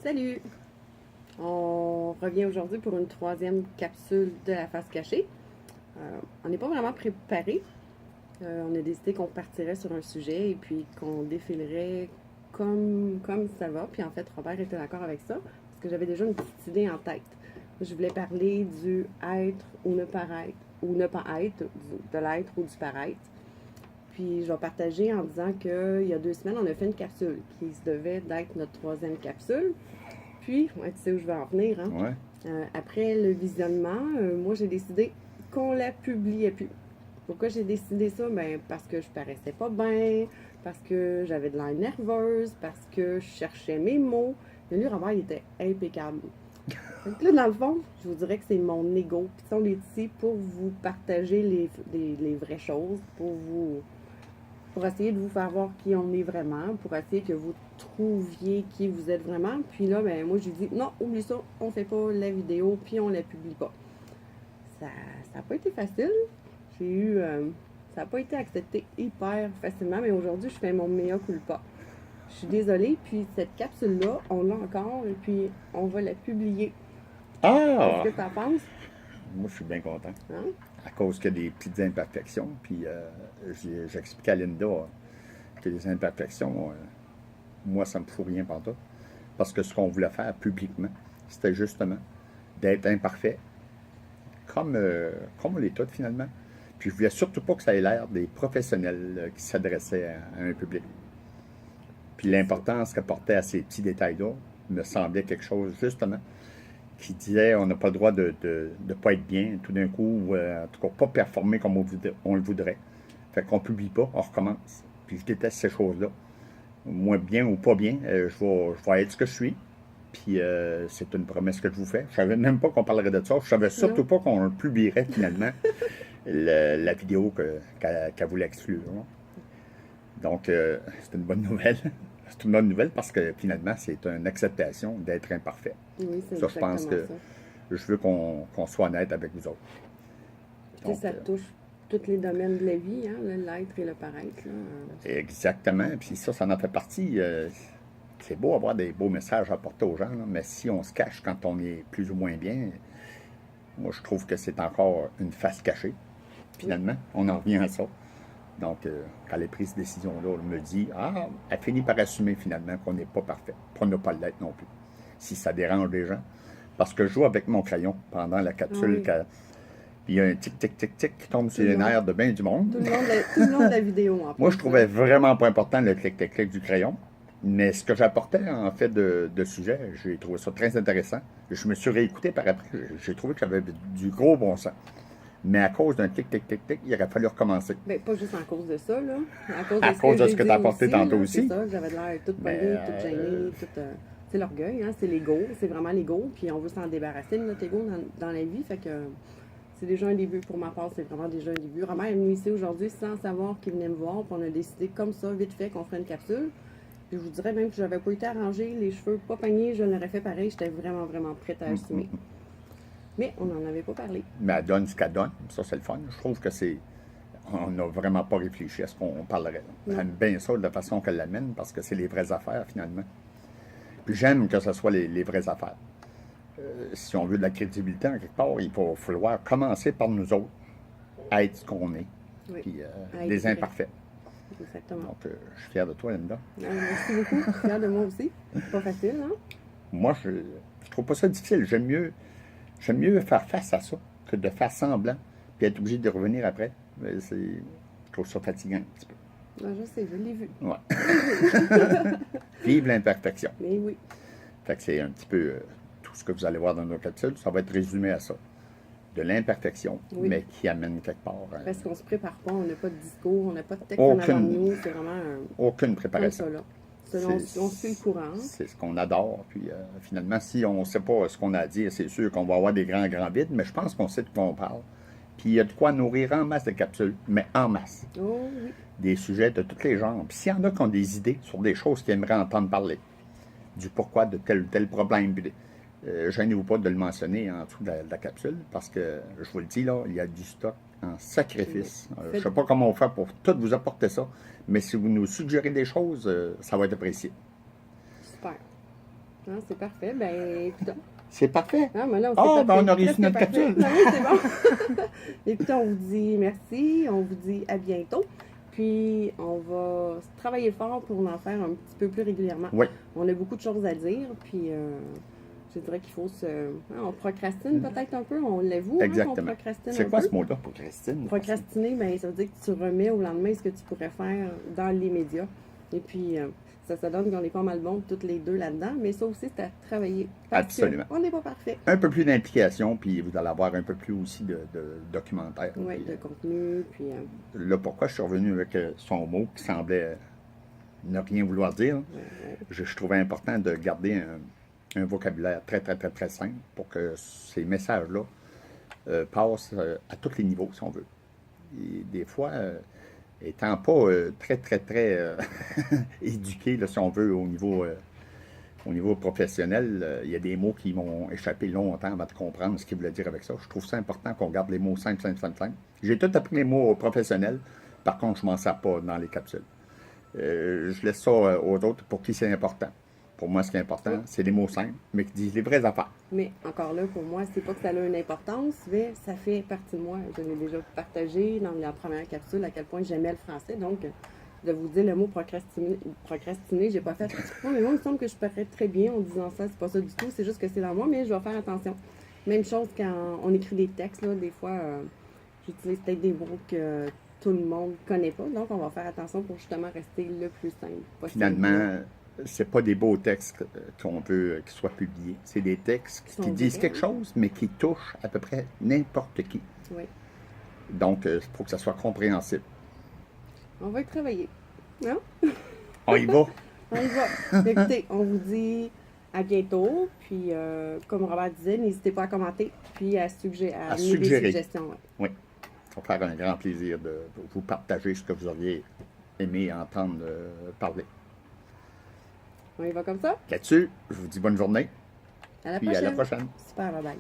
Salut! On revient aujourd'hui pour une troisième capsule de la face cachée. On n'est pas vraiment préparé. On a décidé qu'on partirait sur un sujet et puis qu'on défilerait comme ça va. Puis en fait, Robert était d'accord avec ça parce que j'avais déjà une petite idée en tête. Je voulais parler du être ou ne paraître, ou ne pas être, de l'être ou du paraître. Puis je vais partager en disant qu'il y a 2 semaines, on a fait une capsule qui se devait d'être notre troisième capsule. Puis, ouais, tu sais où je vais en venir, hein? Ouais. Après le visionnement, moi j'ai décidé qu'on la publiait plus. Pourquoi j'ai décidé ça? Ben parce que je paraissais pas bien, parce que j'avais de l'air nerveuse, parce que je cherchais mes mots. Mais lui, Robert, il était impeccable. Donc là, dans le fond, je vous dirais que c'est mon ego. Puis on est ici pour vous partager les vraies choses, pour essayer de vous faire voir qui on est vraiment, pour essayer que vous trouviez qui vous êtes vraiment. Puis là, ben moi, j'ai dit, non, oublie ça, on fait pas la vidéo, puis on la publie pas. Ça n'a pas été facile. J'ai eu... ça n'a pas été accepté hyper facilement, mais aujourd'hui, je fais mon mea culpa. Je suis désolée, puis cette capsule-là, on l'a encore, et puis on va la publier. Ah! Qu'est-ce que tu en penses? Moi, je suis bien content. Hein? À cause qu'il y a des petites imperfections. Puis, j'expliquais à Linda que les imperfections, moi, ça me fout rien pantoute. Parce que ce qu'on voulait faire publiquement, c'était justement d'être imparfait, comme on l'est tous finalement. Puis, je voulais surtout pas que ça ait l'air des professionnels qui s'adressaient à un public. Puis, l'importance qu'apportait à ces petits détails-là me semblait quelque chose, justement, qui disait on n'a pas le droit de ne pas être bien tout d'un coup, ou en tout cas pas performer comme on le voudrait. Fait qu'on publie pas, on recommence. Puis je déteste ces choses-là. Moi, bien ou pas bien, je vais être ce que je suis. Puis c'est une promesse que je vous fais. Je savais même pas qu'on parlerait de ça. Je savais surtout pas qu'on publierait finalement la vidéo qu'elle voulait exclure. Donc, c'est une bonne nouvelle. C'est une bonne nouvelle parce que finalement, c'est une acceptation d'être imparfait. Oui, c'est Ça, je pense que ça. je veux qu'on soit honnête avec vous autres. Donc, ça touche tous les domaines de la vie, hein, l'être et le paraître. Là. Exactement. Puis ça en fait partie. C'est beau avoir des beaux messages à apporter aux gens, là, mais si on se cache quand on est plus ou moins bien, moi, je trouve que c'est encore une face cachée. Finalement, on en revient à ça. Donc, quand elle a pris cette décision-là, elle me dit, elle finit par assumer finalement qu'on n'est pas parfait, pour ne pas l'être non plus, si ça dérange les gens. Parce que je joue avec mon crayon pendant la capsule, puis il y a un tic-tic-tic-tic qui tombe sur les nerfs de bien du monde. Tout le long de la vidéo, en Moi, je trouvais vraiment pas important le clic-clic-clic du crayon. Mais ce que j'apportais, en fait, de sujet, j'ai trouvé ça très intéressant. Je me suis réécouté par après. J'ai trouvé que j'avais du gros bon sens. Mais à cause d'un tic-tic-tic-tic, il aurait fallu recommencer. Bien, pas juste à cause de ça, là. À cause de ce que tu as apporté tantôt là, aussi. C'est ça, j'avais l'air toute pognée, toute gênée, c'est l'orgueil, hein, c'est l'ego, c'est vraiment l'ego, puis on veut s'en débarrasser de notre ego dans la vie, fait que c'est déjà un début. Pour ma part, c'est vraiment déjà un début. Robert est venu ici aujourd'hui sans savoir qu'il venait me voir, puis on a décidé comme ça, vite fait, qu'on ferait une capsule. Puis je vous dirais même que j'avais pas été arrangée, les cheveux pas peignés, je l'aurais fait pareil, j'étais vraiment, vraiment prête à assumer. Mais on n'en avait pas parlé. Mais elle donne ce qu'elle donne. Ça, c'est le fun. Je trouve que c'est. On n'a vraiment pas réfléchi à ce qu'on parlerait. J'aime bien ça de la façon qu'elle l'amène parce que c'est les vraies affaires, finalement. Puis j'aime que ce soit les vraies affaires. Si on veut de la crédibilité en quelque part, il va falloir commencer par nous autres, à être ce qu'on est. Oui. Puis des imparfaits. Exactement. Donc, je suis fier de toi, Linda. Merci beaucoup. Je suis fière de moi aussi. C'est pas facile, hein? Moi, je trouve pas ça difficile. J'aime mieux faire face à ça que de faire semblant puis être obligé de revenir après. Je trouve ça fatigant un petit peu. Je sais, je l'ai vu. Ouais. Vive l'imperfection. Mais oui. Fait que c'est un petit peu tout ce que vous allez voir dans nos capsules. Ça va être résumé à ça. De l'imperfection, mais qui amène quelque part. Parce qu'on se prépare pas, on n'a pas de discours, on n'a pas de texte en avant de nous. C'est vraiment aucune préparation. Comme ça, là. On suit le courant. C'est ce qu'on adore. Puis finalement, si on ne sait pas ce qu'on a à dire, c'est sûr qu'on va avoir des grands vides, mais je pense qu'on sait de quoi on parle. Puis il y a de quoi nourrir en masse de capsules, mais en masse. Oh, oui. Des sujets de tous les genres. Puis s'il y en a qui ont des idées sur des choses qu'ils aimeraient entendre parler, du pourquoi de tel ou tel problème, gênez-vous pas de le mentionner en dessous de la capsule, parce que, je vous le dis, là, il y a du stock en sacrifice. Je ne sais pas comment on fait pour tout vous apporter ça, mais si vous nous suggérez des choses, ça va être apprécié. Super. Ah, c'est parfait. Ben, écoutons. C'est parfait. Ah, mais non, c'est Ah, ben parfait. on a réussi Presque notre parfait. capsule. Non, oui, c'est bon. Écoutez, on vous dit merci. On vous dit à bientôt. Puis, on va travailler fort pour en faire un petit peu plus régulièrement. Oui, On a beaucoup de choses à dire. Puis, je dirais qu'il faut se. On procrastine peut-être un peu. On l'avoue, qu'on exactement. procrastine C'est un quoi peu. ce mot-là pour Christine? Procrastiner, ben, ça veut dire que tu remets au lendemain ce que tu pourrais faire dans l'immédiat. Et puis, ça donne qu'on est pas mal bon toutes les deux là-dedans. Mais ça aussi, c'est à travailler. Parce Absolument. on n'est pas parfait. Un peu plus d'implication, puis vous allez avoir un peu plus aussi de documentaire. Oui, Puis, de contenu. Puis, là, pourquoi je suis revenu avec son mot qui semblait ne rien vouloir dire, je trouvais important de garder un vocabulaire très, très, très, très simple pour que ces messages-là passent à tous les niveaux, si on veut. Et des fois, étant pas très, très, très éduqué, là, si on veut, au niveau professionnel, il y a des mots qui m'ont échappé longtemps avant de comprendre ce qu'ils voulaient dire avec ça. Je trouve ça important qu'on garde les mots simples, simples, simples, simples. J'ai tout appris les mots professionnels, par contre, je ne m'en sers pas dans les capsules. Je laisse ça aux autres pour qui c'est important. Pour moi, ce qui est important, c'est les mots simples, mais qui disent les vraies affaires. Mais encore là, pour moi, c'est pas que ça a une importance, mais ça fait partie de moi. Je l'ai déjà partagé dans la première capsule à quel point j'aimais le français. Donc, de vous dire le mot procrastiner, j'ai pas fait. Non, mais moi, il me semble que je parais très bien en disant ça. C'est pas ça du tout. C'est juste que c'est dans moi, mais je vais faire attention. Même chose quand on écrit des textes, là, des fois, j'utilise peut-être des mots que tout le monde connaît pas. Donc, on va faire attention pour justement rester le plus simple possible. Finalement, c'est pas des beaux textes qu'on veut qu'ils soient publiés. C'est des textes qui disent quelque chose, mais qui touchent à peu près n'importe qui. Oui. Donc, il faut que ça soit compréhensible. On va y travailler. Non? On y va. On y va. Écoutez, on vous dit à bientôt. Puis, comme Robert disait, n'hésitez pas à commenter puis à amener suggérer. des suggestions. Ouais. Oui. Ça va faire un grand plaisir de vous partager ce que vous auriez aimé entendre parler. On y va comme ça? Là-dessus, je vous dis bonne journée. À la Puis prochaine. à la prochaine. Super, bye bye.